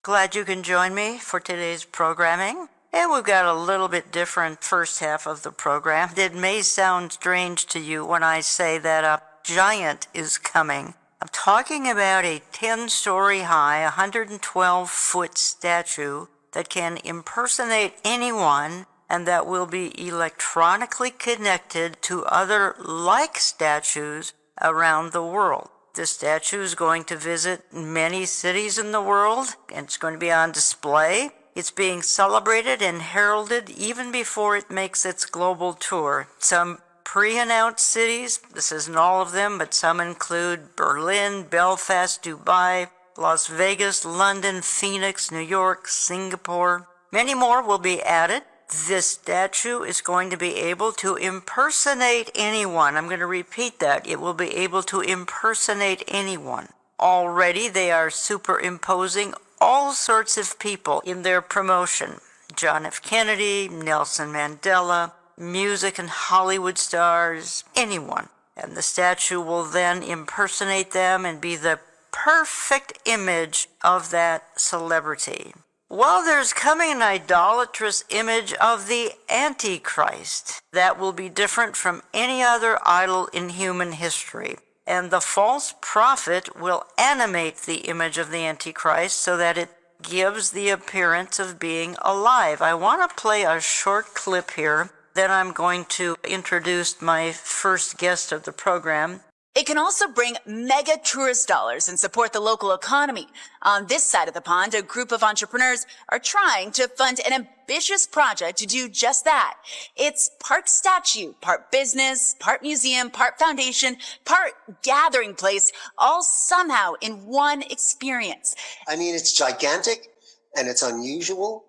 Glad you can join me for today's programming. And we've got a little bit different first half of the program. It may sound strange to you when I say that a giant is coming. I'm talking about a 10-story high, 112-foot statue that can impersonate anyone and that will be electronically connected to other like statues around the world. This statue is going to visit many cities in the world, and it's going to be on display. It's being celebrated and heralded even before it makes its global tour. Some pre-announced cities, this isn't all of them, but some include Berlin, Belfast, Dubai, Las Vegas, London, Phoenix, New York, Singapore. Many more will be added. This statue is going to be able to impersonate anyone. I'm going to repeat that. It will be able to impersonate anyone. Already they are superimposing all sorts of people in their promotion. John F. Kennedy, Nelson Mandela, music and Hollywood stars, anyone. And the statue will then impersonate them and be the perfect image of that celebrity. Well, there's coming an idolatrous image of the Antichrist that will be different from any other idol in human history. And the false prophet will animate the image of the Antichrist so that it gives the appearance of being alive. I want to play a short clip here. Then I'm going to introduce my first guest of the program. It can also bring mega tourist dollars and support the local economy. On this side of the pond, a group of entrepreneurs are trying to fund an ambitious project to do just that. It's part statue, part business, part museum, part foundation, part gathering place, all somehow in one experience. I mean, it's gigantic, and it's unusual,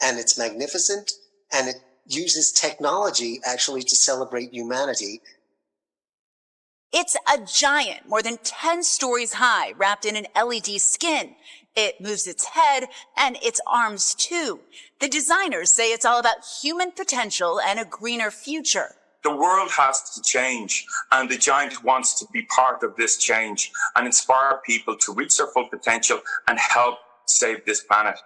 and it's magnificent, and it uses technology actually to celebrate humanity. It's a giant, more than 10 stories high, wrapped in an LED skin. It moves its head and its arms too. The designers say it's all about human potential and a greener future. The world has to change, and the giant wants to be part of this change and inspire people to reach their full potential and help save this planet.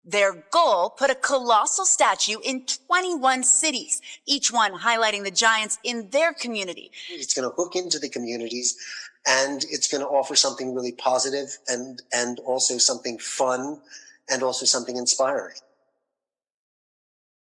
Their goal, put a colossal statue in 21 cities, each one highlighting the giants in their community. It's going to hook into the communities, and it's going to offer something really positive and also something fun and also something inspiring.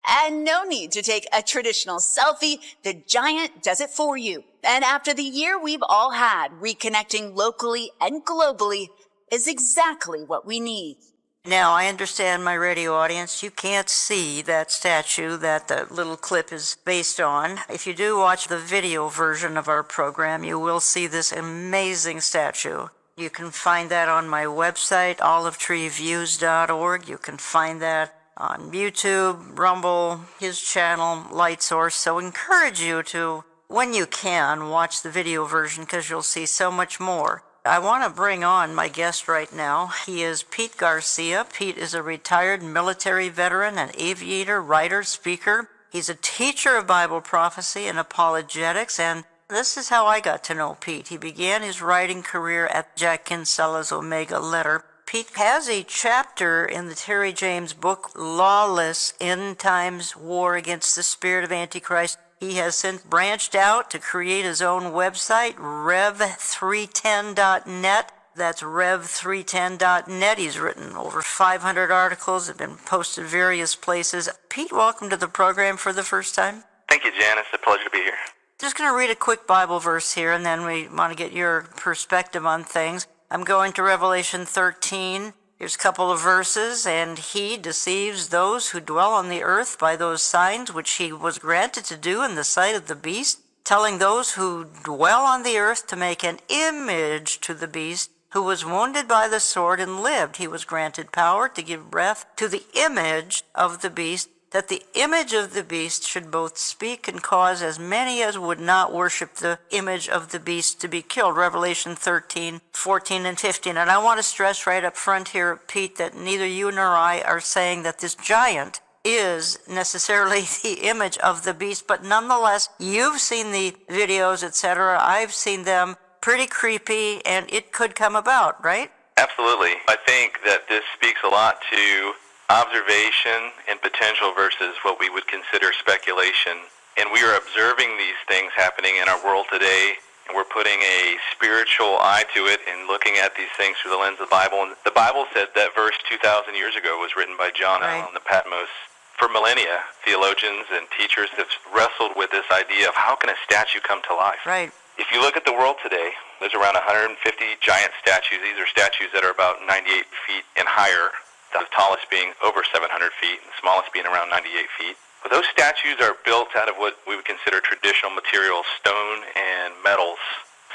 And no need to take a traditional selfie. The giant does it for you. And after the year we've all had, reconnecting locally and globally is exactly what we need. Now, I understand, my radio audience, you can't see that statue that the little clip is based on. If you do watch the video version of our program, you will see this amazing statue. You can find that on my website, olivetreeviews.org. You can find that on YouTube, Rumble, his channel, LightSource. So encourage you to, when you can, watch the video version because you'll see so much more. I want to bring on my guest right now. He is Pete Garcia. Pete is a retired military veteran, an aviator, writer, speaker. He's a teacher of Bible prophecy and apologetics, and this is how I got to know Pete. He began his writing career at Jack Kinsella's Omega Letter. Pete has a chapter in the Terry James book, Lawless End Times War Against the Spirit of Antichrist. He has since branched out to create his own website, rev310.net. That's rev310.net. He's written over 500 articles, have been posted various places. Pete, welcome to the program for the first time. Thank you, Janice. A pleasure to be here. Just going to read a quick Bible verse here, and then we want to get your perspective on things. I'm going to Revelation 13. Here's a couple of verses. And he deceives those who dwell on the earth by those signs which he was granted to do in the sight of the beast, telling those who dwell on the earth to make an image to the beast, who was wounded by the sword and lived. He was granted power to give breath to the image of the beast, that the image of the beast should both speak and cause as many as would not worship the image of the beast to be killed. Revelation 13, 14, and 15. And I want to stress right up front here, Pete, that neither you nor I are saying that this giant is necessarily the image of the beast, but nonetheless, you've seen the videos, etc. I've seen them. Pretty creepy, and it could come about, right? Absolutely. I think that this speaks a lot to observation and potential versus what we would consider speculation. And we are observing these things happening in our world today, and we're putting a spiritual eye to it and looking at these things through the lens of the Bible. And the Bible said that verse 2,000 years ago was written by John Right. on the Patmos. For millennia, theologians and teachers have wrestled with this idea of how can a statue come to life? Right. If you look at the world today, there's around 150 giant statues. These are statues that are about 98 feet and higher, the tallest being over 700 feet, and the smallest being around 98 feet. But those statues are built out of what we would consider traditional materials, stone and metals.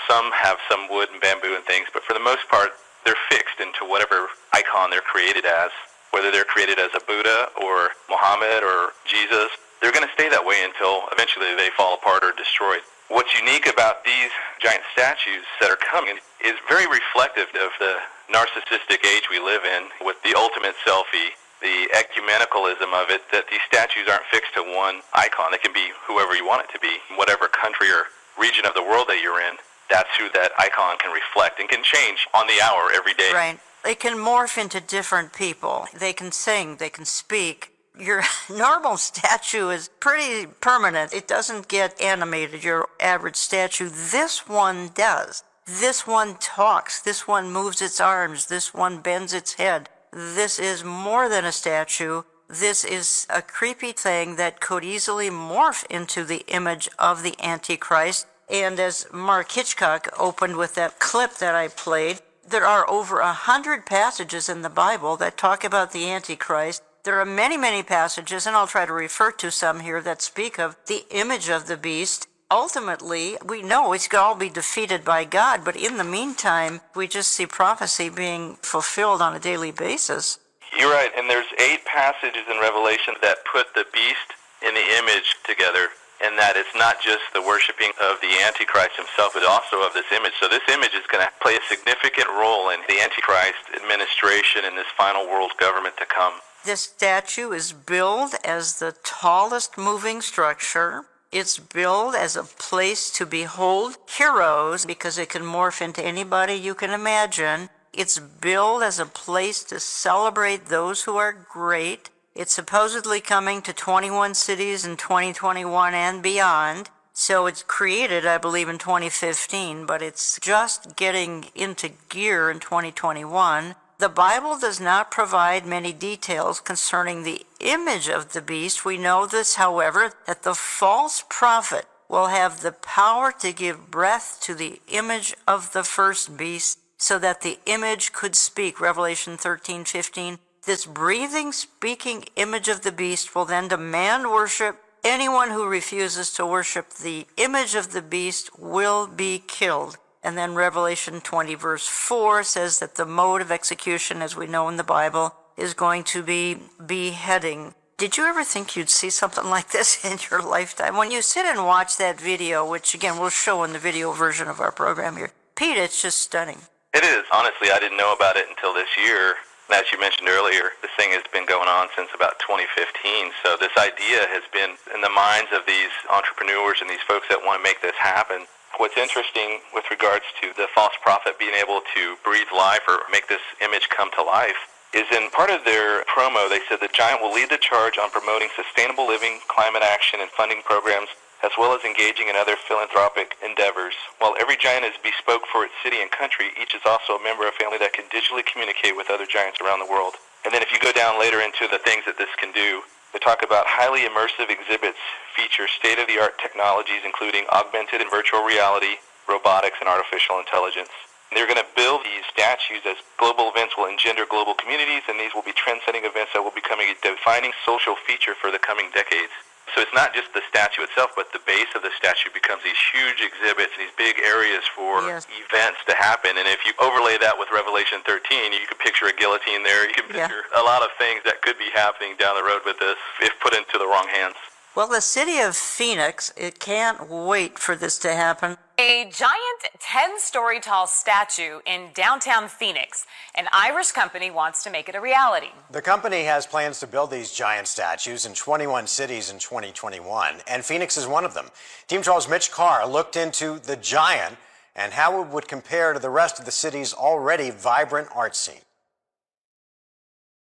Some have some wood and bamboo and things, but for the most part, they're fixed into whatever icon they're created as. Whether they're created as a Buddha or Muhammad or Jesus, they're going to stay that way until eventually they fall apart or destroyed. What's unique about these giant statues that are coming is very reflective of the narcissistic age we live in, with the ultimate selfie, the ecumenicalism of it, that these statues aren't fixed to one icon. They can be whoever you want it to be, whatever country or region of the world that you're in. That's who that icon can reflect and can change on the hour every day. Right. They can morph into different people. They can sing, they can speak. Your normal statue is pretty permanent. It doesn't get animated, your average statue. This one does. This one talks. This one moves its arms. This one bends its head. This is more than a statue. This is a creepy thing that could easily morph into the image of the Antichrist. And as Mark Hitchcock opened with that clip that I played, there are over 100 passages in the Bible that talk about the Antichrist. There are many, many passages, and I'll try to refer to some here, that speak of the image of the beast. Ultimately, we know it's going to all be defeated by God, but in the meantime, we just see prophecy being fulfilled on a daily basis. You're right, and there's 8 passages in Revelation that put the beast and the image together, and that it's not just the worshiping of the Antichrist himself, but also of this image. So this image is going to play a significant role in the Antichrist administration and this final world government to come. This statue is billed as the tallest moving structure. It's billed as a place to behold heroes, because it can morph into anybody you can imagine. It's billed as a place to celebrate those who are great. It's supposedly coming to 21 cities in 2021 and beyond. So it's created, I believe, in 2015, but it's just getting into gear in 2021. The Bible does not provide many details concerning the image of the beast. We know this, however, that the false prophet will have the power to give breath to the image of the first beast, so that the image could speak. Revelation 13:15. This breathing, speaking image of the beast will then demand worship. Anyone who refuses to worship the image of the beast will be killed. And then Revelation 20 verse 4 says that the mode of execution, as we know in the Bible, is going to be beheading. Did you ever think you'd see something like this in your lifetime? When you sit and watch that video, which again we'll show in the video version of our program here, Pete, it's just stunning. It is. Honestly, I didn't know about it until this year. As you mentioned earlier, this thing has been going on since about 2015. So this idea has been in the minds of these entrepreneurs and these folks that want to make this happen. What's interesting with regards to the false prophet being able to breathe life or make this image come to life is in part of their promo, they said the giant will lead the charge on promoting sustainable living, climate action, and funding programs, as well as engaging in other philanthropic endeavors. While every giant is bespoke for its city and country, each is also a member of a family that can digitally communicate with other giants around the world. And then if you go down later into the things that this can do, they talk about highly immersive exhibits feature state-of-the-art technologies, including augmented and virtual reality, robotics, and artificial intelligence. They're going to build these statues as global events will engender global communities, and these will be trend-setting events that will be becoming a defining social feature for the coming decades. So it's not just the statue itself, but the base of the statue becomes these huge exhibits, these big areas for events to happen. And if you overlay that with Revelation 13, you can picture a guillotine there. You can picture a lot of things that could be happening down the road with this if put into the wrong hands. Well, the city of Phoenix, it can't wait for this to happen. A giant 10-story tall statue in downtown Phoenix. An Irish company wants to make it a reality. The company has plans to build these giant statues in 21 cities in 2021, and Phoenix is one of them. Team 12's Mitch Carr looked into the giant and how it would compare to the rest of the city's already vibrant art scene.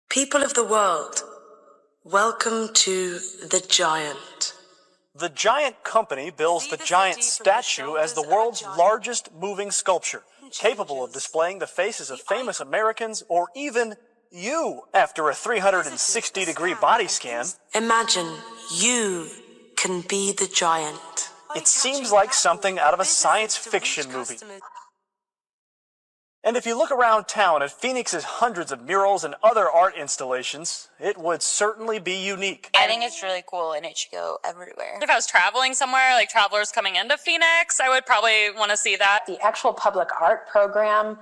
People of the world, welcome to the Giant. The Giant Company bills the Giant statue as the world's largest moving sculpture, capable of displaying the faces of famous Americans or even you after a 360-degree body scan. Imagine you can be the Giant. It seems like something out of a science fiction movie. And if you look around town at Phoenix's hundreds of murals and other art installations, it would certainly be unique. I think it's really cool and it should go everywhere. If I was traveling somewhere, like travelers coming into Phoenix, I would probably want to see that. The actual public art program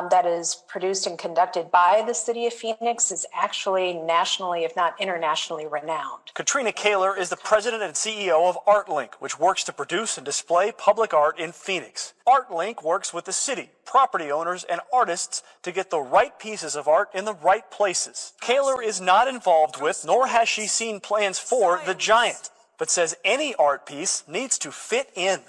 that is produced and conducted by the city of Phoenix is actually nationally, if not internationally, renowned. Katrina Kaler is the president and CEO of ArtLink, which works to produce and display public art in Phoenix. ArtLink works with the city, property owners, and artists to get the right pieces of art in the right places. Kaler is not involved with, nor has she seen plans for, the Giant, but says any art piece needs to fit in.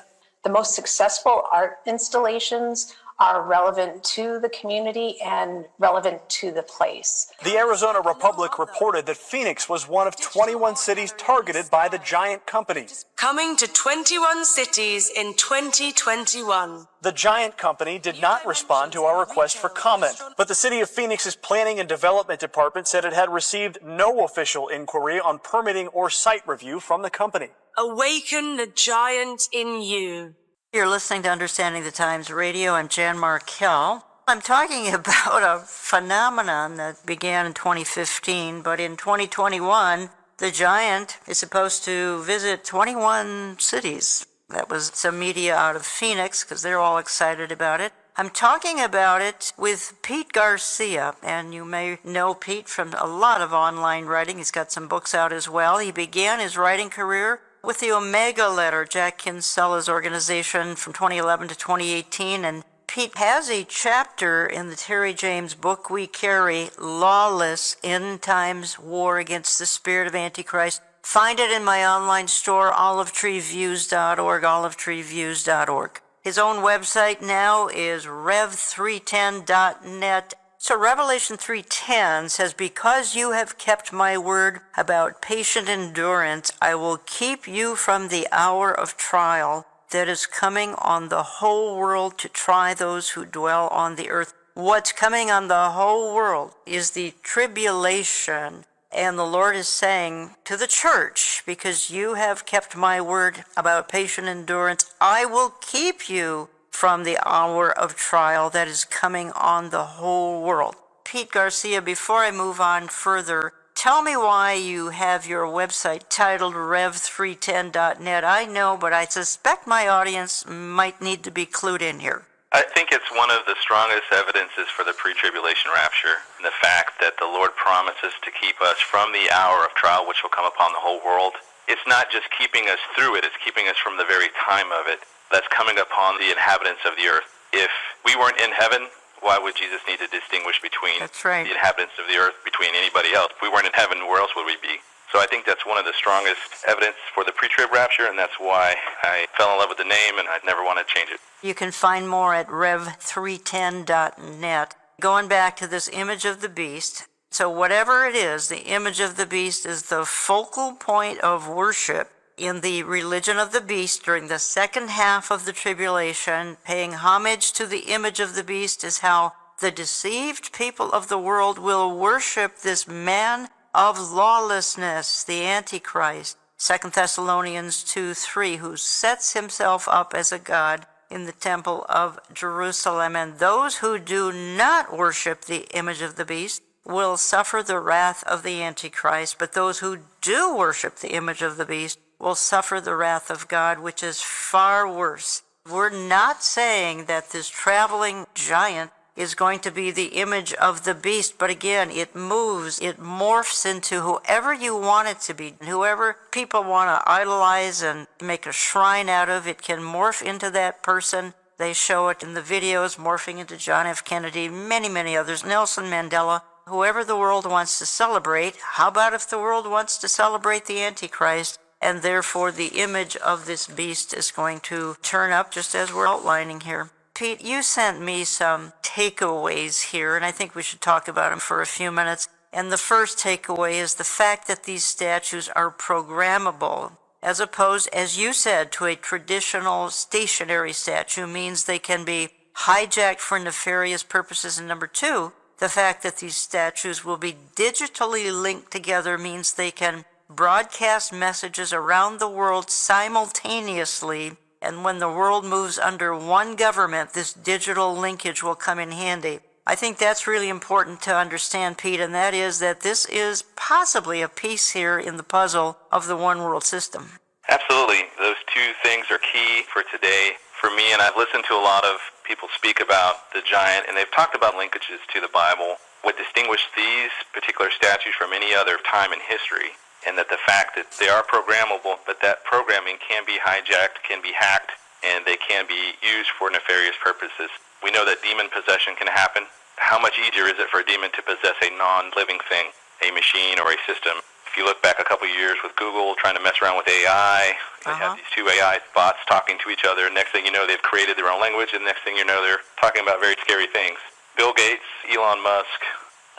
The most successful art installations are relevant to the community and relevant to the place. The Arizona Republic reported that Phoenix was one of 21 cities targeted by the Giant Company. Coming to 21 cities in 2021. The Giant Company did not respond to our request for comment, but the City of Phoenix's Planning and Development Department said it had received no official inquiry on permitting or site review from the company. Awaken the Giant in you. You're listening to Understanding the Times Radio. I'm Jan Markell. I'm talking about a phenomenon that began in 2015, but in 2021, the Giant is supposed to visit 21 cities. That was some media out of Phoenix, because they're all excited about it. I'm talking about it with Pete Garcia, and you may know Pete from a lot of online writing. He's got some books out as well. He began his writing career with the Omega Letter, Jack Kinsella's organization, from 2011 to 2018, and Pete has a chapter in the Terry James book we carry, Lawless End Times War Against the Spirit of Antichrist. Find it in my online store, olivetreeviews.org, olivetreeviews.org. His own website now is rev310.net. So Revelation 3:10 says, because you have kept my word about patient endurance, I will keep you from the hour of trial that is coming on the whole world to try those who dwell on the earth. What's coming on the whole world is the tribulation. And the Lord is saying to the church, because you have kept my word about patient endurance, I will keep you from the hour of trial that is coming on the whole world. Pete Garcia, before I move on further, tell me why you have your website titled rev310.net. I know, but I suspect my audience might need to be clued in here. I think it's one of the strongest evidences for the pre-tribulation rapture, and the fact that the Lord promises to keep us from the hour of trial which will come upon the whole world. It's not just keeping us through it, it's keeping us from the very time of it that's coming upon the inhabitants of the earth. If we weren't in heaven, why would Jesus need to distinguish between the inhabitants of the earth, between anybody else? If we weren't in heaven, where else would we be? So I think that's one of the strongest evidence for the pre-trib rapture, and that's why I fell in love with the name, and I'd never want to change it. You can find more at rev310.net. Going back to this image of the beast, so whatever it is, the image of the beast is the focal point of worship in the religion of the beast during the second half of the tribulation. Paying homage to the image of the beast is how the deceived people of the world will worship this man of lawlessness, the Antichrist. 2 Thessalonians 2:3, who sets himself up as a god in the temple of Jerusalem. And those who do not worship the image of the beast will suffer the wrath of the Antichrist, but those who do worship the image of the beast will suffer the wrath of God, which is far worse. We're not saying that this traveling giant is going to be the image of the beast, but again, it moves, it morphs into whoever you want it to be. Whoever people want to idolize and make a shrine out of, it can morph into that person. They show it in the videos, morphing into John F. Kennedy, many, many others, Nelson Mandela. Whoever the world wants to celebrate, how about if the world wants to celebrate the Antichrist? And therefore the image of this beast is going to turn up just as we're outlining here. Pete, you sent me some takeaways here, and I think we should talk about them for a few minutes. And the first takeaway is the fact that these statues are programmable, as opposed, as you said, to a traditional stationary statue means they can be hijacked for nefarious purposes. And number two, the fact that these statues will be digitally linked together means they can broadcast messages around the world simultaneously. And when the world moves under one government, this digital linkage will come in handy. I think that's really important to understand, Pete, and that is that this is possibly a piece here in the puzzle of the one world system. Absolutely. Those two things are key for today. For me, and I've listened to a lot of people speak about the giant, and they've talked about linkages to the Bible. What distinguishes these particular statues from any other time in history, and that the fact that they are programmable, but that programming can be hijacked, can be hacked, and they can be used for nefarious purposes. We know that demon possession can happen. How much easier is it for a demon to possess a non-living thing, a machine or a system? If you look back a couple of years with Google trying to mess around with AI, they have these two AI bots talking to each other. Next thing you know, they've created their own language, and next thing you know, they're talking about very scary things. Bill Gates, Elon Musk,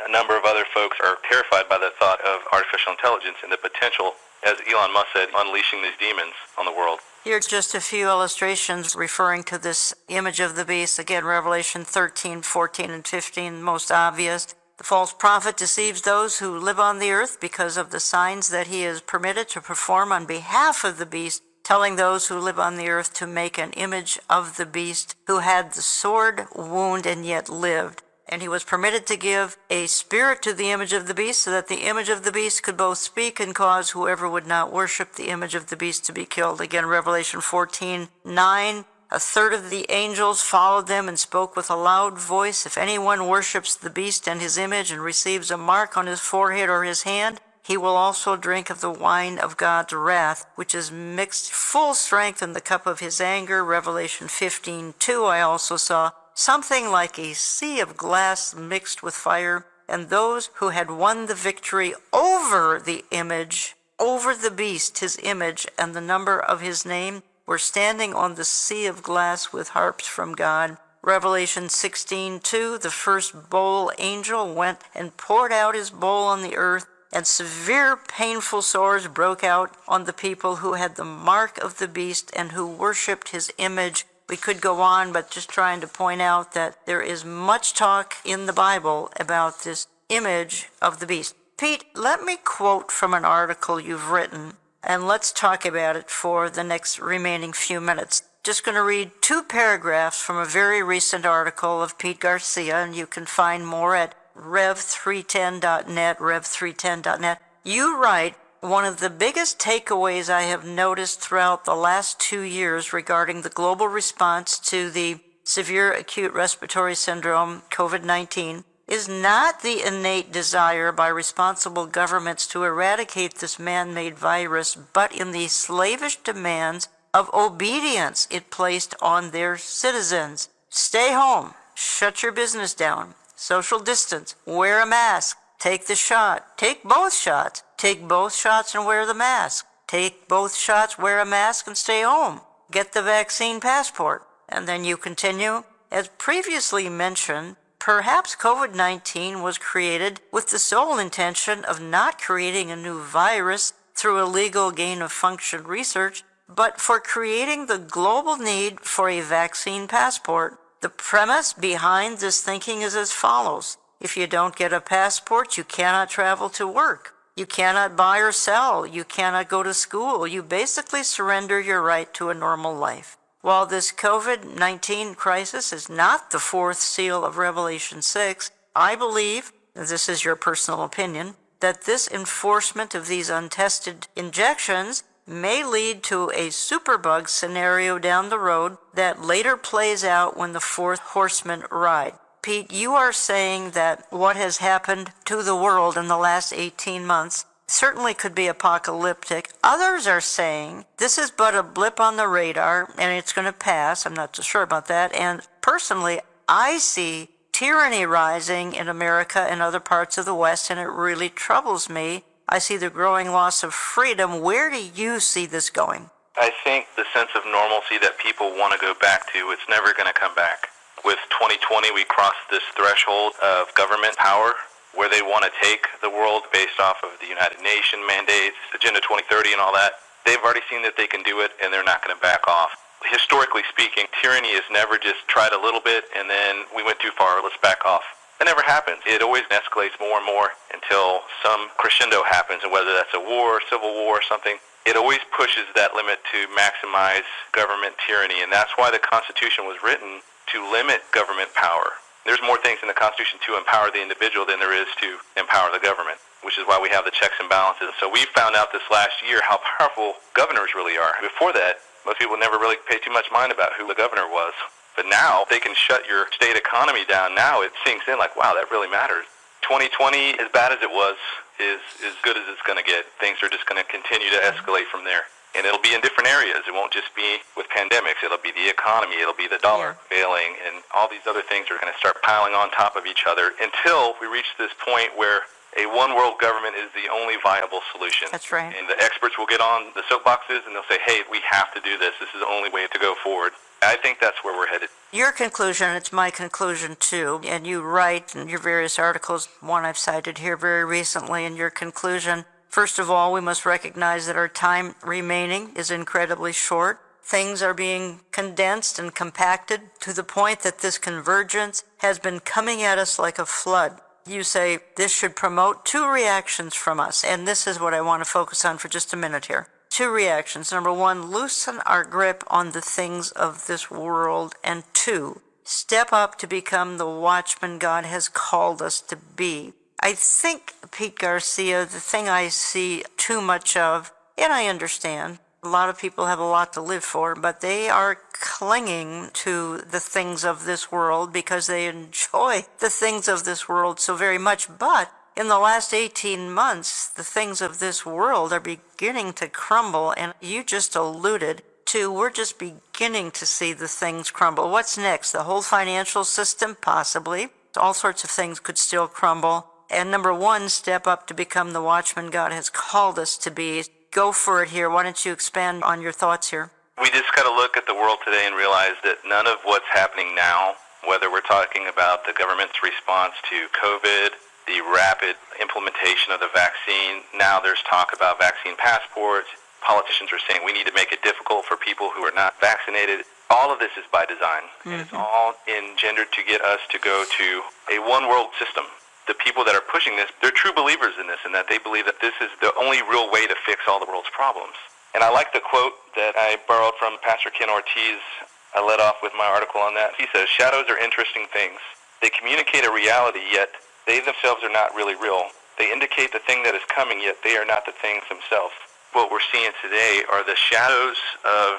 a number of other folks are terrified by the thought of artificial intelligence and the potential, as Elon Musk said, unleashing these demons on the world. Here are just a few illustrations referring to this image of the beast. Again, Revelation 13, 14, and 15, most obvious. The false prophet deceives those who live on the earth because of the signs that he is permitted to perform on behalf of the beast, telling those who live on the earth to make an image of the beast who had the sword wound and yet lived. And he was permitted to give a spirit to the image of the beast so that the image of the beast could both speak and cause whoever would not worship the image of the beast to be killed. Again, Revelation 14:9. A third of the angels followed them and spoke with a loud voice. If anyone worships the beast and his image and receives a mark on his forehead or his hand, he will also drink of the wine of God's wrath, which is mixed full strength in the cup of his anger. Revelation 15:2. I also saw something like a sea of glass mixed with fire, and those who had won the victory over the image, over the beast, his image, and the number of his name, were standing on the sea of glass with harps from God. Revelation 16:2, the first bowl angel went and poured out his bowl on the earth, and severe painful sores broke out on the people who had the mark of the beast and who worshipped his image. We could go on, but just trying to point out that there is much talk in the Bible about this image of the beast. Pete, let me quote from an article you've written, and let's talk about it for the next remaining few minutes. Just going to read 2 paragraphs from a very recent article of Pete Garcia, and you can find more at rev310.net, rev310.net. You write, one of the biggest takeaways I have noticed throughout the last 2 years regarding the global response to the severe acute respiratory syndrome, COVID-19, is not the innate desire by responsible governments to eradicate this man-made virus, but in the slavish demands of obedience it placed on their citizens. Stay home, shut your business down, social distance, wear a mask, take the shot, take both shots, take both shots and wear the mask, take both shots, wear a mask and stay home, get the vaccine passport. And then you continue, as previously mentioned, perhaps COVID-19 was created with the sole intention of not creating a new virus through illegal gain-of-function research, but for creating the global need for a vaccine passport. The premise behind this thinking is as follows. If you don't get a passport, you cannot travel to work. You cannot buy or sell. You cannot go to school. You basically surrender your right to a normal life. While this COVID-19 crisis is not the 4th seal of Revelation 6, I believe, and this is your personal opinion, that this enforcement of these untested injections may lead to a superbug scenario down the road that later plays out when the 4th horseman ride. Pete, you are saying that what has happened to the world in the last 18 months certainly could be apocalyptic. Others are saying this is but a blip on the radar and it's going to pass. I'm not so sure about that. And personally, I see tyranny rising in America and other parts of the West, and it really troubles me. I see the growing loss of freedom. Where do you see this going? I think the sense of normalcy that people want to go back to, it's never going to come back. With 2020, we crossed this threshold of government power where they want to take the world based off of the United Nations mandates, Agenda 2030 and all that. They've already seen that they can do it, and they're not going to back off. Historically speaking, tyranny is never just tried a little bit and then we went too far, let's back off. That never happens. It always escalates more and more until some crescendo happens, and whether that's a war, civil war, or something, it always pushes that limit to maximize government tyranny, and that's why the Constitution was written to limit government power. There's more things in the Constitution to empower the individual than there is to empower the government, which is why we have the checks and balances. So we found out this last year how powerful governors really are. Before that, most people never really paid too much mind about who the governor was. But now they can shut your state economy down. Now it sinks in like, wow, that really matters. 2020, as bad as it was, is as good as it's going to get. Things are just going to continue to escalate from there. And it'll be in different areas. It won't just be with pandemics. It'll be the economy. It'll be the dollar failing. And all these other things are going to start piling on top of each other until we reach this point where a one-world government is the only viable solution. That's right. And the experts will get on the soapboxes and they'll say, hey, we have to do this. This is the only way to go forward. I think that's where we're headed. Your conclusion, it's my conclusion too, and you write in your various articles, one I've cited here very recently, in your conclusion, first of all, we must recognize that our time remaining is incredibly short. Things are being condensed and compacted to the point that this convergence has been coming at us like a flood. You say this should promote two reactions from us, and this is what I want to focus on for just a minute here. Two reactions. Number one, loosen our grip on the things of this world. And two, step up to become the watchman God has called us to be. I think, Pete Garcia, the thing I see too much of, and I understand, a lot of people have a lot to live for, but they are clinging to the things of this world because they enjoy the things of this world so very much. But in the last 18 months, the things of this world are beginning to crumble, and you just alluded to we're just beginning to see the things crumble. What's next? The whole financial system? Possibly. All sorts of things could still crumble. And number one, step up to become the watchman God has called us to be. Go for it here. Why don't you expand on your thoughts here? We just got to look at the world today and realize that none of what's happening now, whether we're talking about the government's response to COVID, the rapid implementation of the vaccine, now there's talk about vaccine passports. Politicians are saying we need to make it difficult for people who are not vaccinated. All of this is by design. And it's all engendered to get us to go to a one-world system. The people that are pushing this, they're true believers in this, and that they believe that this is the only real way to fix all the world's problems. And I like the quote that I borrowed from Pastor Ken Ortiz. I led off with my article on that. He says, shadows are interesting things. They communicate a reality, yet they themselves are not really real. They indicate the thing that is coming, yet they are not the things themselves. What we're seeing today are the shadows of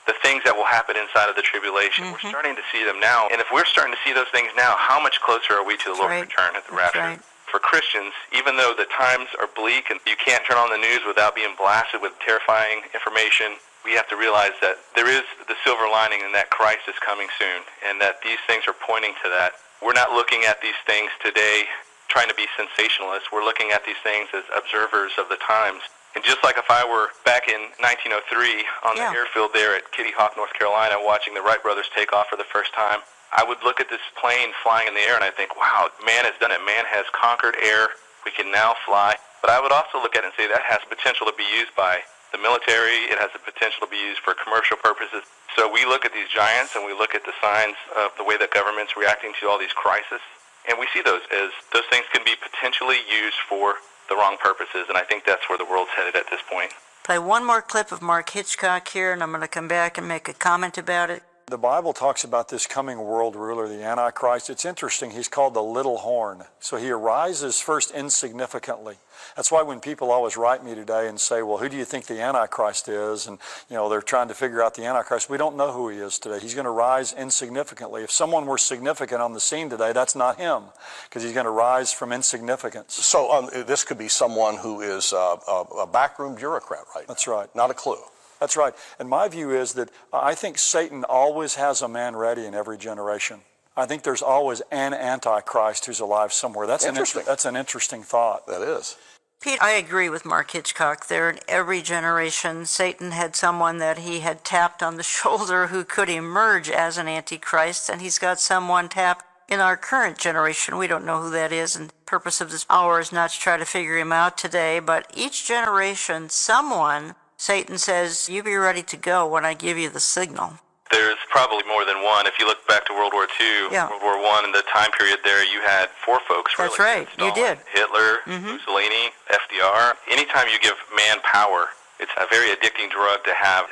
the things that will happen inside of the tribulation. We're starting to see them now. And if we're starting to see those things now, how much closer are we to the Lord's return at the rapture? For Christians, even though the times are bleak and you can't turn on the news without being blasted with terrifying information, we have to realize that there is the silver lining and that Christ is coming soon, and that these things are pointing to that. We're not looking at these things today trying to be sensationalists. We're looking at these things as observers of the times. And just like if I were back in 1903 on the airfield there at Kitty Hawk, North Carolina, watching the Wright brothers take off for the first time, I would look at this plane flying in the air and I think, wow, man has done it. Man has conquered air. We can now fly. But I would also look at it and say that has potential to be used by the military. It has the potential to be used for commercial purposes. So we look at these giants and we look at the signs of the way that government's reacting to all these crises. And we see those as those things can be potentially used for the wrong purposes. And I think that's where the world's headed at this point. Play one more clip of Mark Hitchcock here, and I'm going to come back and make a comment about it. The Bible talks about this coming world ruler, the Antichrist. It's interesting. He's called the little horn. So he arises first insignificantly. That's why when people always write me today and say, well, who do you think the Antichrist is? And, you know, they're trying to figure out the Antichrist. We don't know who he is today. He's going to rise insignificantly. If someone were significant on the scene today, that's not him, because he's going to rise from insignificance. So this could be someone who is a backroom bureaucrat right now. That's right. Not a clue. That's right. And my view is that I think Satan always has a man ready in every generation. I think there's always an Antichrist who's alive somewhere. That's interesting. That's an interesting thought. That is. Pete, I agree with Mark Hitchcock. There in every generation, Satan had someone that he had tapped on the shoulder who could emerge as an antichrist, and he's got someone tapped in our current generation. We don't know who that is, and the purpose of this hour is not to try to figure him out today, but each generation, someone, Satan says, you be ready to go when I give you the signal. There's probably more than one. If you look back to World War II, World War I, in the time period there, you had four folks. That's right, you did. Hitler, Mussolini, FDR. Anytime you give man power, it's a very addicting drug to have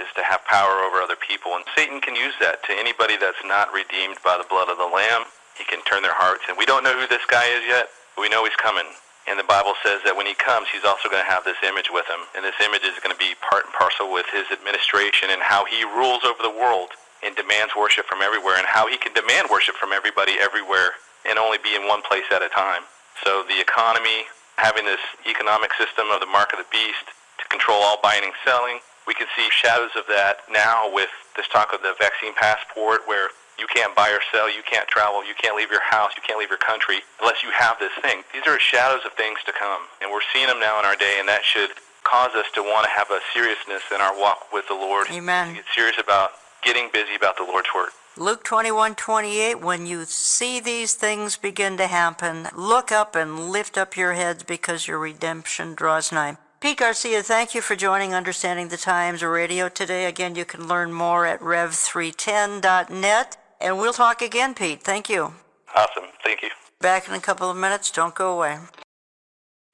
power over other people. And Satan can use that to anybody that's not redeemed by the blood of the Lamb. He can turn their hearts. And we don't know who this guy is yet, but we know he's coming. And the Bible says that when he comes, he's also going to have this image with him. And this image is going to be part and parcel with his administration and how he rules over the world and demands worship from everywhere, and how he can demand worship from everybody everywhere and only be in one place at a time. So the economy, having this economic system of the mark of the beast to control all buying and selling, we can see shadows of that now with this talk of the vaccine passport, where you can't buy or sell, you can't travel, you can't leave your house, you can't leave your country unless you have this thing. These are shadows of things to come, and we're seeing them now in our day, and that should cause us to want to have a seriousness in our walk with the Lord. Amen. To get serious about getting busy about the Lord's Word. Luke 21:28, when you see these things begin to happen, look up and lift up your heads because your redemption draws nigh. Pete Garcia, thank you for joining Understanding the Times Radio today. Again, you can learn more at rev310.net. And we'll talk again, Pete. Thank you. Awesome. Thank you. Back in a couple of minutes. Don't go away.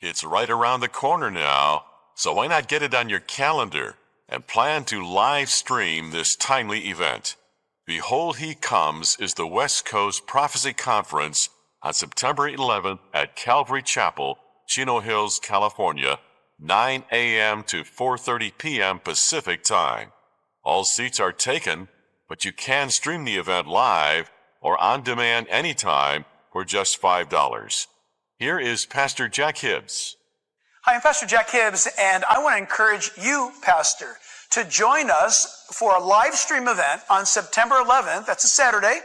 It's right around the corner now, so why not get it on your calendar and plan to live stream this timely event? Behold He Comes is the West Coast Prophecy Conference on September 11th at Calvary Chapel, Chino Hills, California, 9 a.m. to 4:30 p.m. Pacific Time. All seats are taken, but you can stream the event live or on demand anytime for just $5. Here is Pastor Jack Hibbs. Hi, I'm Pastor Jack Hibbs, and I want to encourage you, Pastor, to join us for a live stream event on September 11th. That's a Saturday,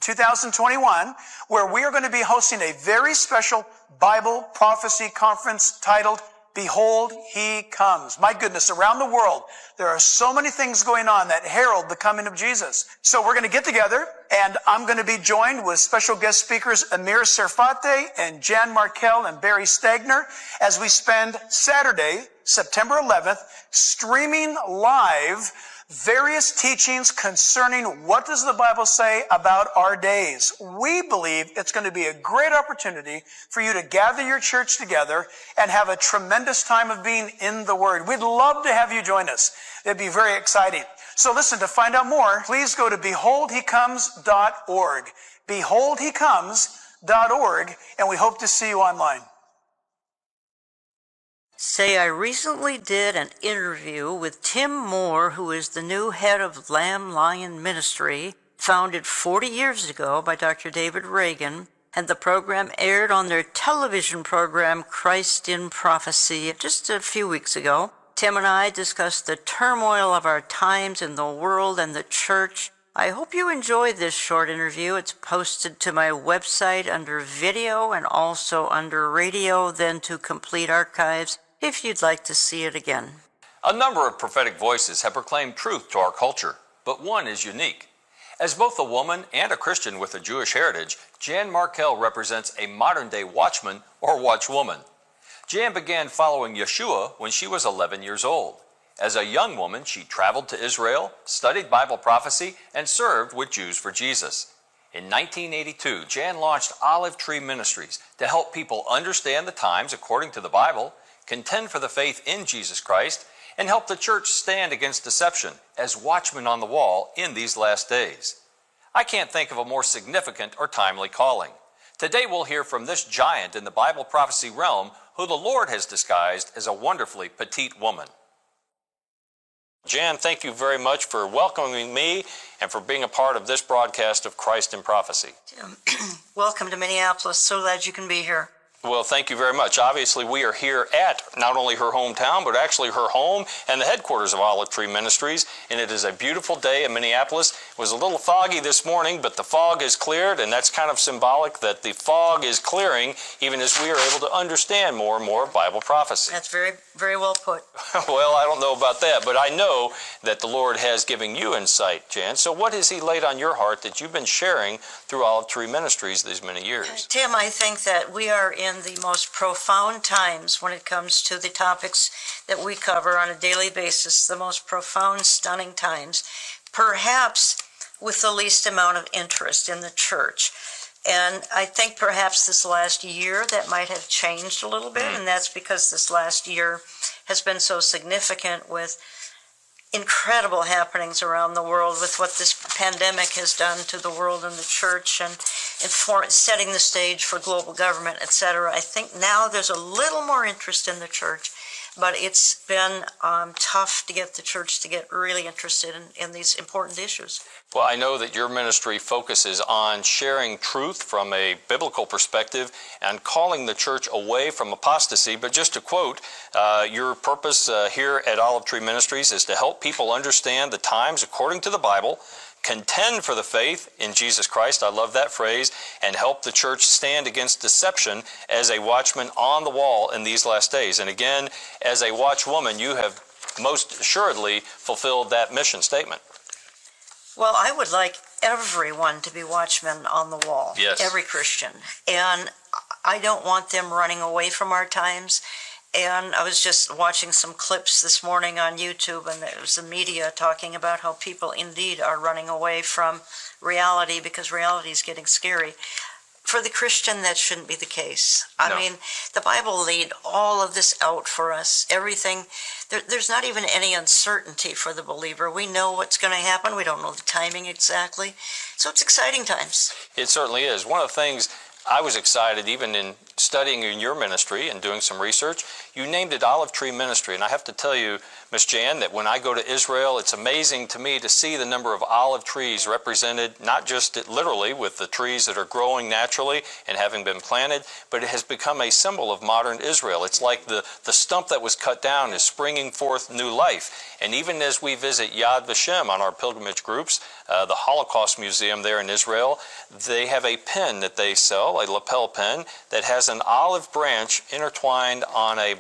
2021, where we are going to be hosting a very special Bible prophecy conference titled Behold, He Comes. My goodness, around the world, there are so many things going on that herald the coming of Jesus. So we're going to get together, and I'm going to be joined with special guest speakers Amir Tsarfati and Jan Markell and Barry Stegner as we spend Saturday, September 11th, streaming live various teachings concerning what does the Bible say about our days. We believe it's going to be a great opportunity for you to gather your church together and have a tremendous time of being in the Word. We'd love to have you join us. It'd be very exciting. So listen, to find out more, please go to beholdhecomes.org. Beholdhecomes.org, and we hope to see you online. Say, I recently did an interview with Tim Moore, who is the new head of Lamb Lion Ministry, founded 40 years ago by Dr. David Reagan, and the program aired on their television program, Christ in Prophecy, just a few weeks ago. Tim and I discussed the turmoil of our times in the world and the church. I hope you enjoyed this short interview. It's posted to my website under video and also under radio, then to complete archives, if you'd like to see it again. A number of prophetic voices have proclaimed truth to our culture, but one is unique. As both a woman and a Christian with a Jewish heritage, Jan Markell represents a modern-day watchman or watchwoman. Jan began following Yeshua when she was 11 years old. As a young woman, she traveled to Israel, studied Bible prophecy, and served with Jews for Jesus. In 1982, Jan launched Olive Tree Ministries to help people understand the times according to the Bible, contend for the faith in Jesus Christ, and help the church stand against deception as watchmen on the wall in these last days. I can't think of a more significant or timely calling. Today we'll hear from this giant in the Bible prophecy realm who the Lord has disguised as a wonderfully petite woman. Jan, thank you very much for welcoming me and for being a part of this broadcast of Christ in Prophecy. Welcome to Minneapolis. So glad you can be here. Well, thank you very much. Obviously, we are here at not only her hometown, but actually her home and the headquarters of Olive Tree Ministries, and it is a beautiful day in Minneapolis. It was a little foggy this morning, but the fog has cleared, and that's kind of symbolic that the fog is clearing even as we are able to understand more and more of Bible prophecy. That's very, very well put. Well, I don't know about that, but I know that the Lord has given you insight, Jan. So what has He laid on your heart that you've been sharing through Olive Tree Ministries these many years? Tim, I think that we are in the most profound times when it comes to the topics that we cover on a daily basis, the most profound, stunning times, perhaps with the least amount of interest in the church. And I think perhaps this last year that might have changed a little bit, and that's because this last year has been so significant with incredible happenings around the world, with what this pandemic has done to the world and the church, and setting the stage for global government, etc. I think now there's a little more interest in the church, but it's been tough to get the church to get really interested in these important issues. Well, I know that your ministry focuses on sharing truth from a biblical perspective and calling the church away from apostasy. But just to quote, your purpose here at Olive Tree Ministries is to help people understand the times according to the Bible, contend for the faith in Jesus Christ, I love that phrase, and help the church stand against deception as a watchman on the wall in these last days. And again, as a watchwoman, you have most assuredly fulfilled that mission statement. Well, I would like everyone to be watchmen on the wall, yes. Every Christian. And I don't want them running away from our times. And I was just watching some clips this morning on YouTube, and it was the media talking about how people indeed are running away from reality because reality is getting scary. For the Christian, that shouldn't be the case. I mean, the Bible laid all of this out for us, everything. There's not even any uncertainty for the believer. We know what's going to happen. We don't know the timing exactly. So it's exciting times. It certainly is. One of the things I was excited, even in studying in your ministry and doing some research, you named it Olive Tree Ministry. And I have to tell you, Miss Jan, that when I go to Israel, it's amazing to me to see the number of olive trees represented, not just literally with the trees that are growing naturally and having been planted, but it has become a symbol of modern Israel. It's like the stump that was cut down is springing forth new life. And even as we visit Yad Vashem on our pilgrimage groups, the Holocaust Museum there in Israel, they have a pen that they sell, a lapel pen, that has an olive branch intertwined on a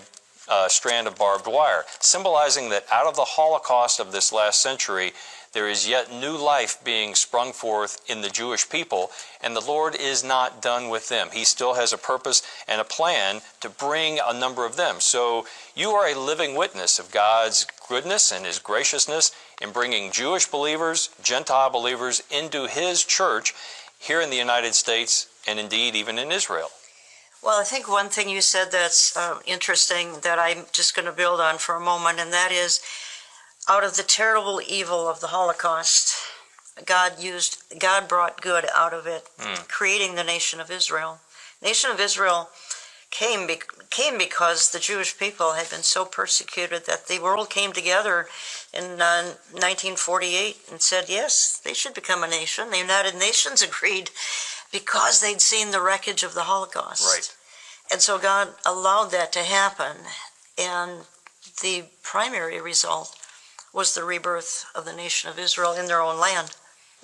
strand of barbed wire, symbolizing that out of the Holocaust of this last century, there is yet new life being sprung forth in the Jewish people, and the Lord is not done with them. He still has a purpose and a plan to bring a number of them. So you are a living witness of God's goodness and His graciousness in bringing Jewish believers, Gentile believers into His church here in the United States and indeed even in Israel. Well, I think one thing you said that's interesting that I'm just going to build on for a moment, and that is, out of the terrible evil of the Holocaust, God brought good out of it, creating the nation of Israel. The nation of Israel came because the Jewish people had been so persecuted that the world came together in 1948 and said, yes, they should become a nation. The United Nations agreed because they'd seen the wreckage of the Holocaust. Right. And so God allowed that to happen. And the primary result was the rebirth of the nation of Israel in their own land.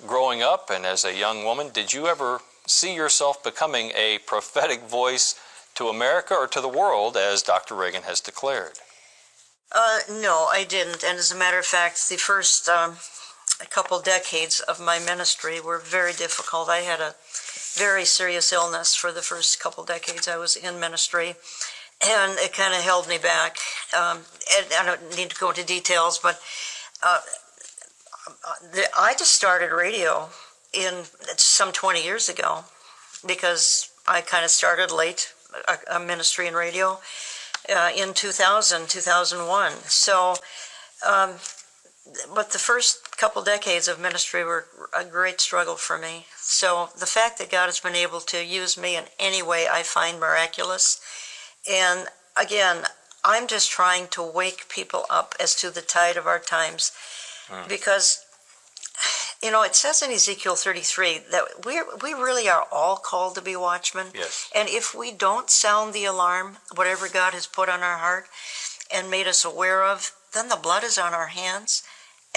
Growing up and as a young woman, did you ever see yourself becoming a prophetic voice to America or to the world, as Dr. Reagan has declared? No, I didn't. And as a matter of fact, the first a couple decades of my ministry were very difficult. I had a very serious illness for the first couple decades I was in ministry, and it kind of held me back. And I don't need to go into details, but I just started radio in some 20 years ago because I kind of started late, a ministry in radio in 2000, 2001. So, but the first couple decades of ministry were a great struggle for me. So the fact that God has been able to use me in any way I find miraculous. And again, I'm just trying to wake people up as to the tide of our times, because You know, it says in Ezekiel 33 that we really are all called to be watchmen. Yes. And if we don't sound the alarm, whatever God has put on our heart and made us aware of, then the blood is on our hands.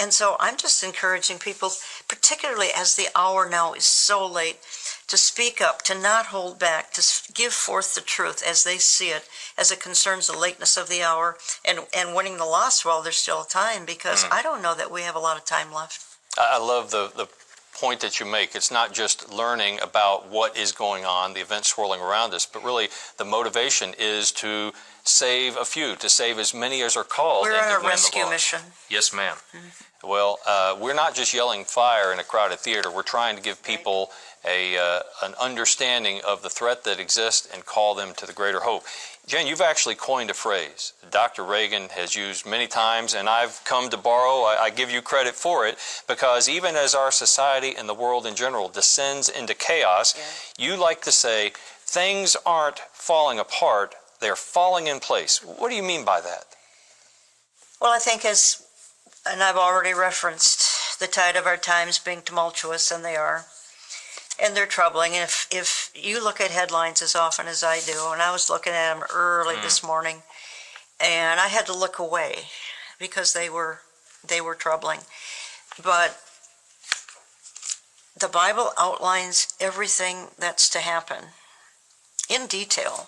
And so I'm just encouraging people, particularly as the hour now is so late, to speak up, to not hold back, to give forth the truth as they see it, as it concerns the lateness of the hour and winning the lost while there's still time, because I don't know that we have a lot of time left. I love the point that you make. It's not just learning about what is going on, the events swirling around us, but really the motivation is to save a few, to save as many as are called. We're on a rescue mission. Yes, ma'am. Well, we're not just yelling fire in a crowded theater. We're trying to give people an understanding of the threat that exists and call them to the greater hope. Jen, you've actually coined a phrase Dr. Reagan has used many times, and I've come to borrow. I give you credit for it, because even as our society and the world in general descends into chaos, you like to say, things aren't falling apart, they're falling in place. What do you mean by that? Well, I think and I've already referenced the tide of our times being tumultuous, and they are. And they're troubling. And if you look at headlines as often as I do, and I was looking at them early this morning, and I had to look away because they were troubling. But the Bible outlines everything that's to happen in detail.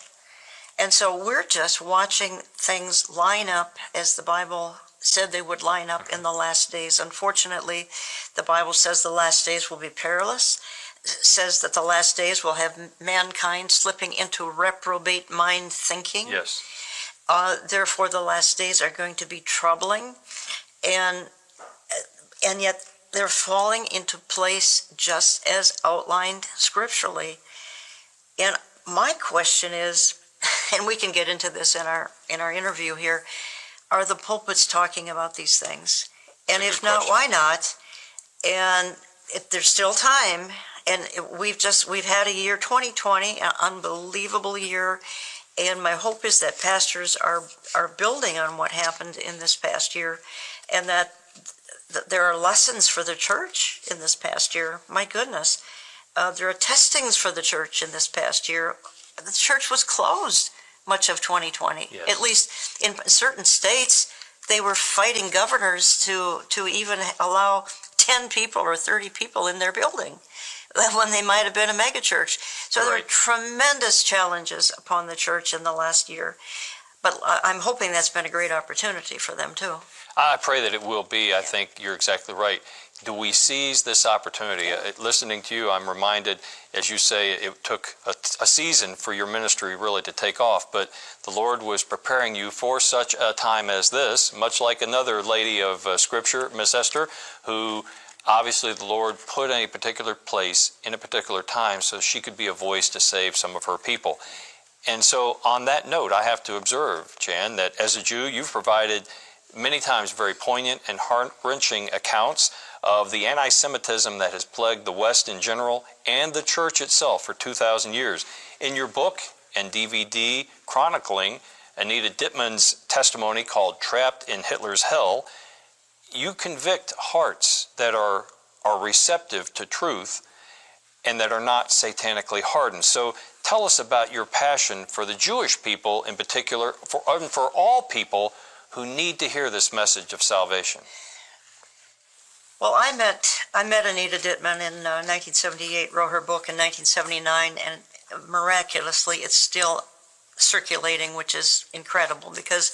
And so we're just watching things line up as the Bible said they would line up in the last days. Unfortunately, the Bible says the last days will be perilous. Says that the last days will have mankind slipping into reprobate mind thinking. Yes. Therefore, the last days are going to be troubling, and yet they're falling into place just as outlined scripturally. And my question is, and we can get into this in our interview here, are the pulpits talking about these things? And if not, why not? And if there's still time. And we've had a year, 2020, an unbelievable year, and my hope is that pastors are building on what happened in this past year, and that there are lessons for the church in this past year. My goodness, there are testings for the church in this past year. The church was closed much of 2020, at least in certain states. They were fighting governors to even allow 10 people or 30 people in their building, when they might have been a megachurch. So there are tremendous challenges upon the church in the last year. But I'm hoping that's been a great opportunity for them too. I pray that it will be. I think you're exactly right. Do we seize this opportunity? Listening to you, I'm reminded, as you say, it took a season for your ministry really to take off, but the Lord was preparing you for such a time as this, much like another lady of Scripture, Miss Esther, who obviously the Lord put in a particular place in a particular time so she could be a voice to save some of her people. And so on that note, I have to observe, Jan, that as a Jew, you've provided many times very poignant and heart-wrenching accounts of the anti-Semitism that has plagued the West in general and the church itself for 2,000 years. In your book and DVD chronicling Anita Dittman's testimony called Trapped in Hitler's Hell, you convict hearts that are receptive to truth and that are not satanically hardened. So tell us about your passion for the Jewish people in particular, and for all people who need to hear this message of salvation. Well, I met Anita Dittman in 1978, wrote her book in 1979, and miraculously it's still circulating, which is incredible because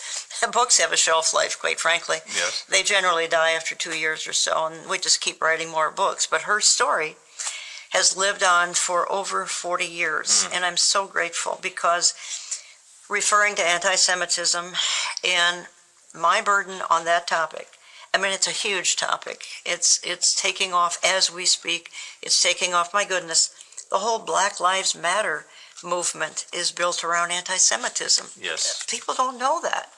books have a shelf life, quite frankly. Yes. They generally die after 2 years or so, and we just keep writing more books. But her story has lived on for over 40 years, and I'm so grateful because referring to anti-Semitism and my burden on that topic, I mean, it's a huge topic. It's taking off as we speak. It's taking off, my goodness. The whole Black Lives Matter movement is built around anti-Semitism. Yes. People don't know that.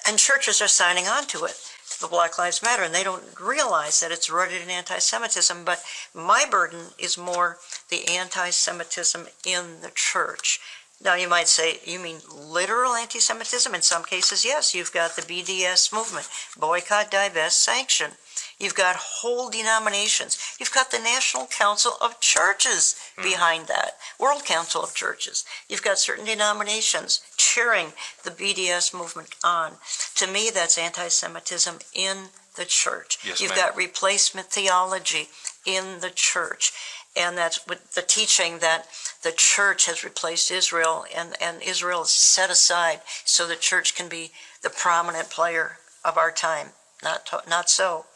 And churches are signing on to it, the Black Lives Matter, and they don't realize that it's rooted in anti-Semitism. But my burden is more the anti-Semitism in the church. Now you might say, you mean literal anti-Semitism? In some cases, yes. You've got the BDS movement, boycott, divest, sanction. You've got whole denominations. You've got the National Council of Churches behind that, World Council of Churches. You've got certain denominations cheering the BDS movement on. To me, that's anti-Semitism in the church. Yes, You've ma'am. got replacement theology in the church. And that's with the teaching that the church has replaced Israel, and Israel is set aside so the church can be the prominent player of our time. Not so.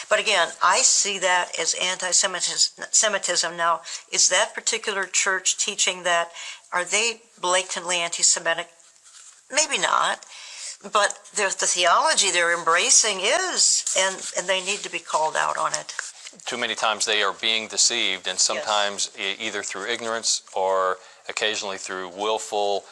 But again, I see that as anti-Semitism. Now, is that particular church teaching that? Are they blatantly anti-Semitic? Maybe not. But the theology they're embracing is, and they need to be called out on it. Too many times they are being deceived, and sometimes either through ignorance or occasionally through willful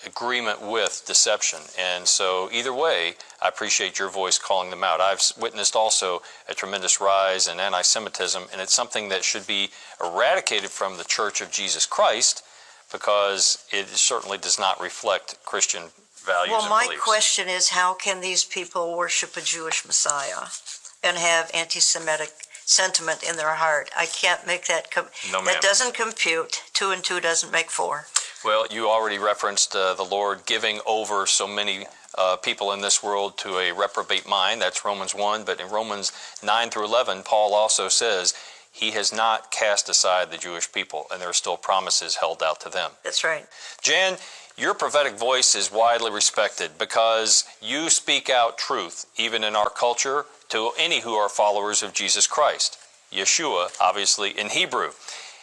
agreement with deception. And so either way, I appreciate your voice calling them out. I've witnessed also a tremendous rise in anti-Semitism, and it's something that should be eradicated from the Church of Jesus Christ, because it certainly does not reflect Christian values and Well, beliefs. my question is, how can these people worship a Jewish Messiah and have anti-Semitic sentiment in their heart? I can't make that. No, ma'am. That doesn't compute. 2 and 2 doesn't make 4. Well, you already referenced the Lord giving over so many people in this world to a reprobate mind. That's Romans 1. But in Romans 9 through 11, Paul also says he has not cast aside the Jewish people, and there are still promises held out to them. That's right. Jan, your prophetic voice is widely respected because you speak out truth, even in our culture, to any who are followers of Jesus Christ. Yeshua, obviously, in Hebrew.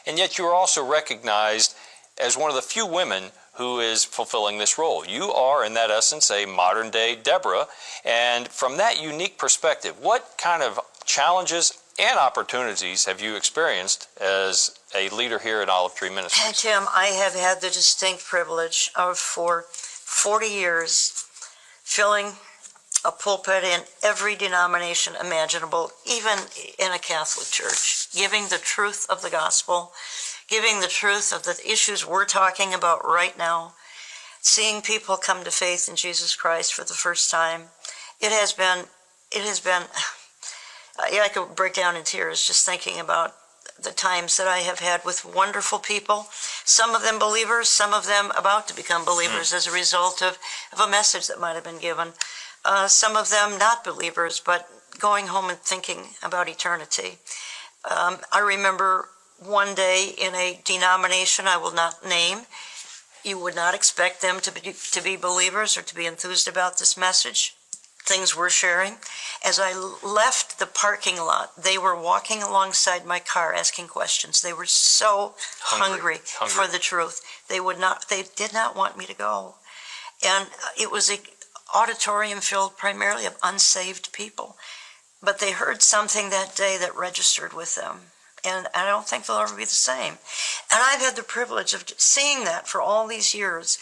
And yet you are also recognized as one of the few women who is fulfilling this role. You are, in that essence, a modern-day Deborah. And from that unique perspective, what kind of challenges and opportunities have you experienced as a leader here at Olive Tree Ministries? Tim, I have had the distinct privilege of, for 40 years, filling a pulpit in every denomination imaginable, even in a Catholic church, giving the truth of the gospel, giving the truth of the issues we're talking about right now, seeing people come to faith in Jesus Christ for the first time. It has been, I could break down in tears just thinking about the times that I have had with wonderful people, some of them believers, some of them about to become believers as a result of a message that might have been given. Some of them not believers, but going home and thinking about eternity. I remember one day in a denomination I will not name, you would not expect them to be believers or to be enthused about this message, things we're sharing. As I left the parking lot, they were walking alongside my car asking questions. They were so hungry for the truth. They did not want me to go. And it was an auditorium filled primarily of unsaved people. But they heard something that day that registered with them. And I don't think they'll ever be the same. And I've had the privilege of seeing that for all these years.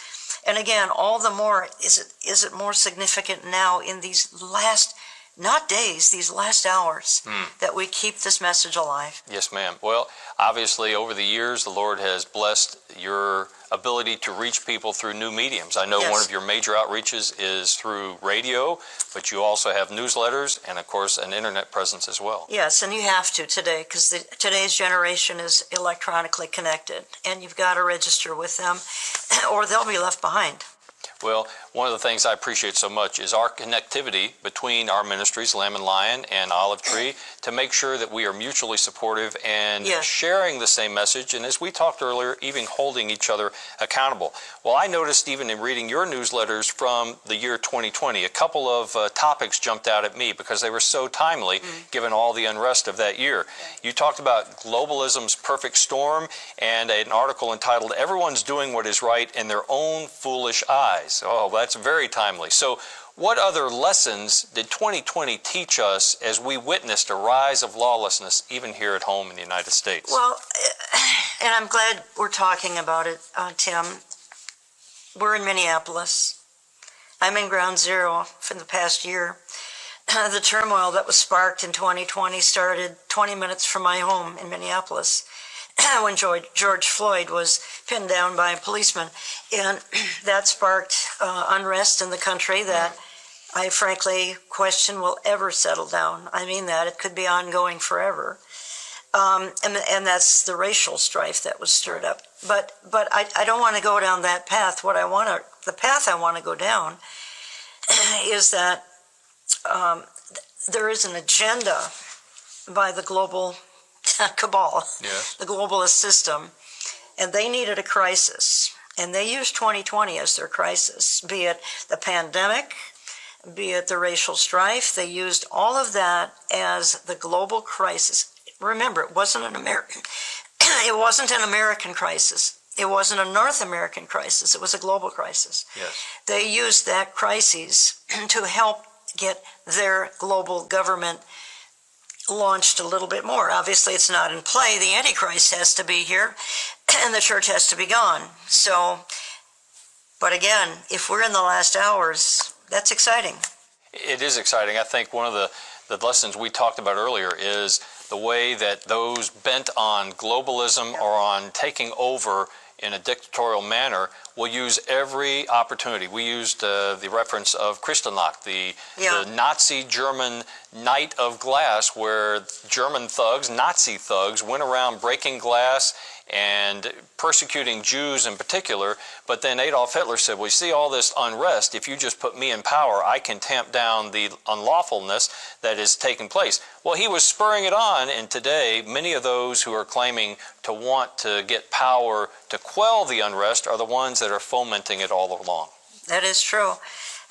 And again, all the more is it more significant now in these last, not days, these last hours, that we keep this message alive. Yes, ma'am. Well, obviously, over the years, the Lord has blessed your ability to reach people through new mediums. I know one of your major outreaches is through radio, but you also have newsletters and, of course, an internet presence as well. Yes, and you have to today, because today's generation is electronically connected, and you've got to register with them, or they'll be left behind. Well, one of the things I appreciate so much is our connectivity between our ministries, Lamb and Lion and Olive Tree, to make sure that we are mutually supportive and sharing the same message, and as we talked earlier, even holding each other accountable. Well, I noticed even in reading your newsletters from the year 2020, a couple of topics jumped out at me because they were so timely given all the unrest of that year. You talked about globalism's perfect storm and an article entitled, "Everyone's Doing What Is Right in Their Own Foolish Eyes." Oh, that's very timely. So what other lessons did 2020 teach us as we witnessed a rise of lawlessness even here at home in the United States? Well, and I'm glad we're talking about it, Tim. We're in Minneapolis. I'm in ground zero for the past year. The turmoil that was sparked in 2020 started 20 minutes from my home in Minneapolis when George Floyd was pinned down by a policeman. And that sparked unrest in the country that I frankly question will ever settle down. I mean that. It could be ongoing forever. And that's the racial strife that was stirred up. But I don't want to go down that path. The path I want to go down is that there is an agenda by the global cabal, the globalist system, and they needed a crisis. And they used 2020 as their crisis, be it the pandemic, be it the racial strife. They used all of that as the global crisis. Remember, it wasn't an American crisis. It wasn't a North American crisis. It was a global crisis. Yes. They used that crisis to help get their global government launched a little bit more. Obviously, it's not in play. The Antichrist has to be here, and the church has to be gone. So, but again, if we're in the last hours, that's exciting. It is exciting. I think one of the lessons we talked about earlier is the way that those bent on globalism or on taking over in a dictatorial manner will use every opportunity. We used the reference of Kristallnacht, the Nazi German night of glass, where German thugs, Nazi thugs, went around breaking glass and persecuting Jews in particular. But then Adolf Hitler said, well, you see all this unrest, if you just put me in power, I can tamp down the unlawfulness that is taking place. Well, he was spurring it on, and today many of those who are claiming to want to get power to quell the unrest are the ones that are fomenting it all along. That is true.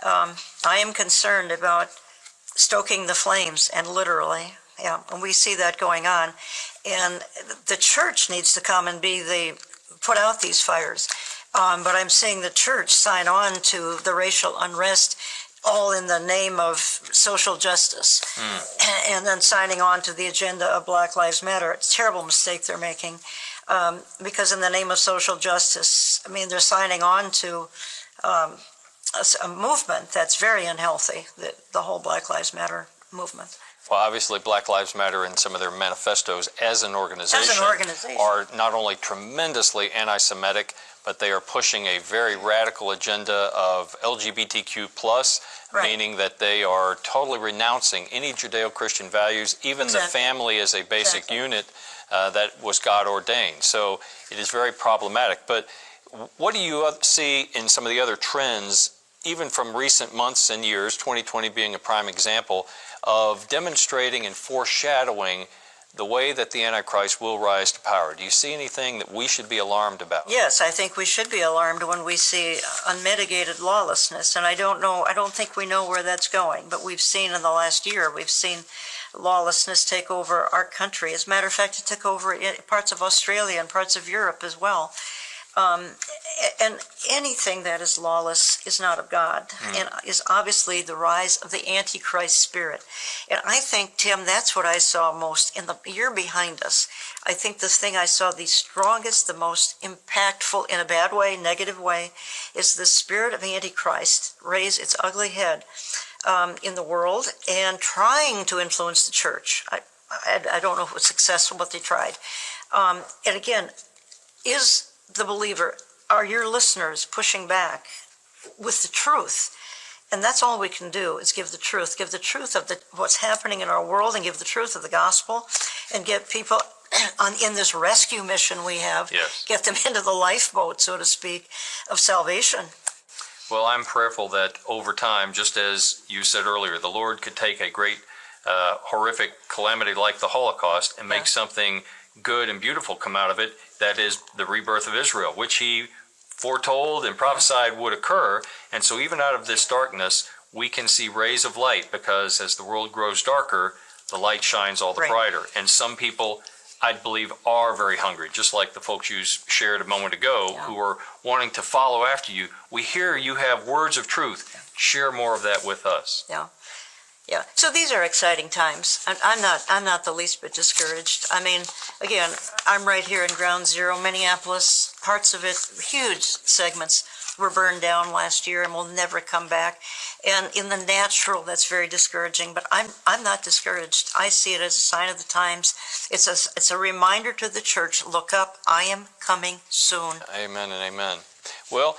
I am concerned about stoking the flames, and literally, and we see that going on. And the church needs to come and put out these fires. But I'm seeing the church sign on to the racial unrest, all in the name of social justice, and then signing on to the agenda of Black Lives Matter. It's a terrible mistake they're making, because in the name of social justice, I mean, they're signing on to a movement that's very unhealthy, the whole Black Lives Matter movement. Well, obviously, Black Lives Matter and some of their manifestos as an organization are not only tremendously anti-Semitic, but they are pushing a very radical agenda of LGBTQ+, meaning that they are totally renouncing any Judeo-Christian values, even the family as a basic unit that was God ordained. So it is very problematic. But what do you see in some of the other trends, even from recent months and years, 2020 being a prime example, of demonstrating and foreshadowing the way that the Antichrist will rise to power? Do you see anything that we should be alarmed about? Yes, I think we should be alarmed when we see unmitigated lawlessness, and I don't think we know where that's going, but we've seen in the last year, we've seen lawlessness take over our country. As a matter of fact, it took over parts of Australia and parts of Europe as well. And anything that is lawless is not of God, and is obviously the rise of the Antichrist spirit. And I think, Tim, that's what I saw most in the year behind us. I think the thing I saw the strongest, the most impactful, in a bad way, negative way, is the spirit of Antichrist raise its ugly head in the world and trying to influence the church. I don't know if it was successful, but they tried. And again, is the believer, are your listeners pushing back with the truth? And that's all we can do, is give the truth of what's happening in our world, and give the truth of the gospel, and get people in this rescue mission we have, get them into the lifeboat, so to speak, of salvation. Well, I'm prayerful that over time, just as you said earlier, the Lord could take a great horrific calamity like the Holocaust and make something good and beautiful come out of it. That is the rebirth of Israel, which he foretold and prophesied would occur. And so even out of this darkness, we can see rays of light, because as the world grows darker, the light shines all the brighter. And some people, I believe, are very hungry, just like the folks you shared a moment ago, who are wanting to follow after you. We hear you have words of truth. Share more of that with us. Yeah, so these are exciting times. I'm not the least bit discouraged. I mean, again, I'm right here in Ground Zero, Minneapolis. Parts of it, huge segments, were burned down last year and will never come back. And in the natural, that's very discouraging. But I'm not discouraged. I see it as a sign of the times. It's a reminder to the church. Look up. I am coming soon. Amen and amen. Well,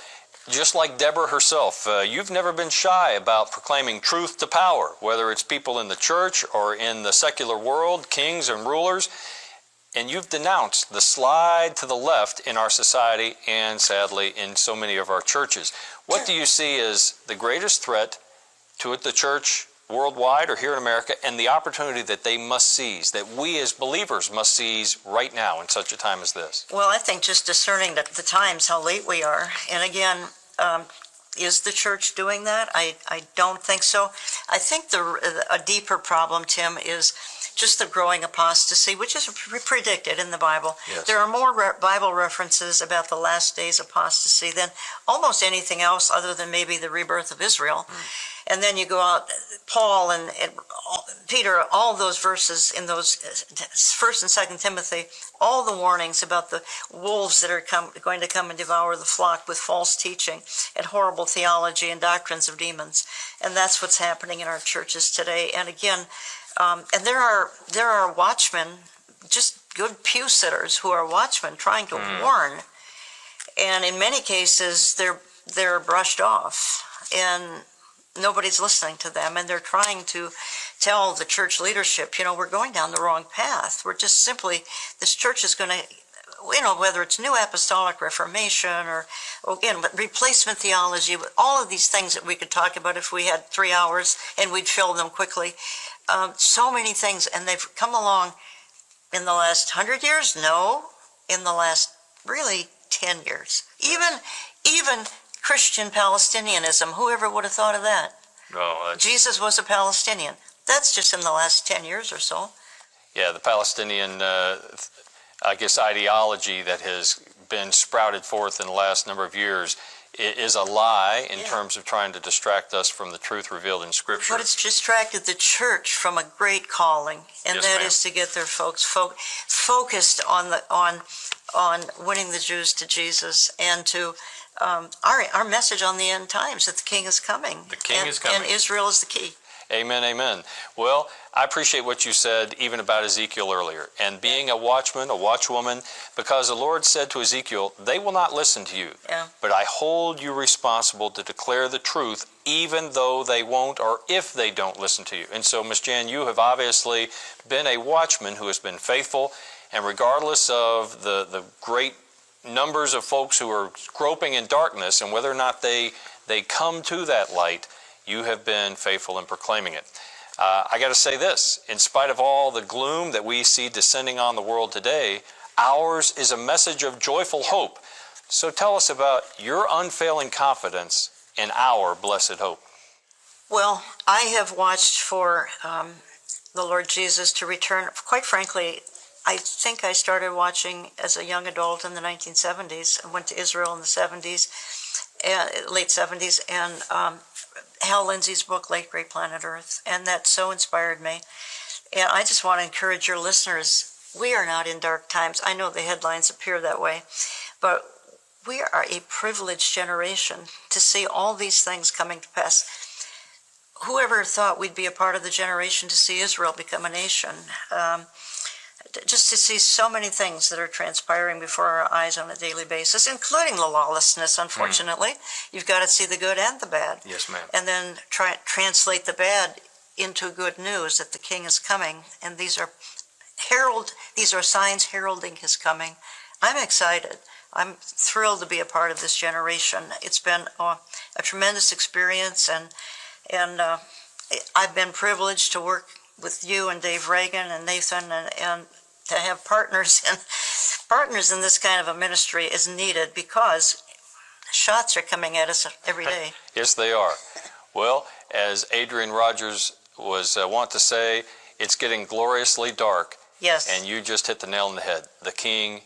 just like Deborah herself, you've never been shy about proclaiming truth to power, whether it's people in the church or in the secular world, kings and rulers. And you've denounced the slide to the left in our society and, sadly, in so many of our churches. What do you see as the greatest threat to the church worldwide or here in America, and the opportunity that they must seize, that we as believers must seize right now in such a time as this? Well, I think just discerning the times, how late we are. And again, is the church doing that? I don't think so. I think a deeper problem, Tim, is just the growing apostasy, which is predicted in the Bible. Yes. There are more Bible references about the last days apostasy than almost anything else other than maybe the rebirth of Israel. And then you go out, Paul and Peter, all those verses in those 1st and 2nd Timothy, all the warnings about the wolves that are going to come and devour the flock with false teaching and horrible theology and doctrines of demons. And that's what's happening in our churches today. And again, and there are watchmen, just good pew sitters who are watchmen trying to warn. And in many cases, they're brushed off. And nobody's listening to them, and they're trying to tell the church leadership, we're going down the wrong path. We're just simply, this church is going to, whether it's New Apostolic Reformation or, again, replacement theology, all of these things that we could talk about if we had 3 hours and we'd fill them quickly. So many things, and they've come along in the last 100 years? No, in the last really 10 years. Even Christian Palestinianism, whoever would have thought of that? No, Jesus was a Palestinian. That's just in the last 10 years or so. Yeah, the Palestinian, ideology that has been sprouted forth in the last number of years is a lie in terms of trying to distract us from the truth revealed in Scripture. But it's distracted the church from a great calling, and Yes, that ma'am. is to get their folks focused on winning the Jews to Jesus, and to our message on the end times, that the King is coming. The King is coming. And Israel is the key. Amen, amen. Well, I appreciate what you said even about Ezekiel earlier, and being a watchman, a watchwoman, because the Lord said to Ezekiel, they will not listen to you, but I hold you responsible to declare the truth even though they won't, or if they don't listen to you. And so, Miss Jan, you have obviously been a watchman who has been faithful, and regardless of the great numbers of folks who are groping in darkness and whether or not they come to that light, you have been faithful in proclaiming it. I got to say this, in spite of all the gloom that we see descending on the world today, ours is a message of joyful hope. So tell us about your unfailing confidence in our blessed hope. Well, I have watched for the Lord Jesus to return. Quite frankly, I think I started watching as a young adult in the 1970s. I went to Israel in the 70s, late 70s, and Hal Lindsey's book, Late Great Planet Earth, and that so inspired me. And I just want to encourage your listeners, we are not in dark times. I know the headlines appear that way, but we are a privileged generation to see all these things coming to pass. Whoever thought we'd be a part of the generation to see Israel become a nation? Just to see so many things that are transpiring before our eyes on a daily basis, including the lawlessness, unfortunately. You've got to see the good and the bad. Yes, ma'am. And then translate the bad into good news that the King is coming. And these are signs heralding his coming. I'm excited. I'm thrilled to be a part of this generation. It's been a tremendous experience, and I've been privileged to work with you and Dave Reagan and Nathan, and to have partners in this kind of a ministry is needed, because shots are coming at us every day. Yes, they are. Well, as Adrian Rogers was wont to say, it's getting gloriously dark. Yes. And you just hit the nail on the head. The King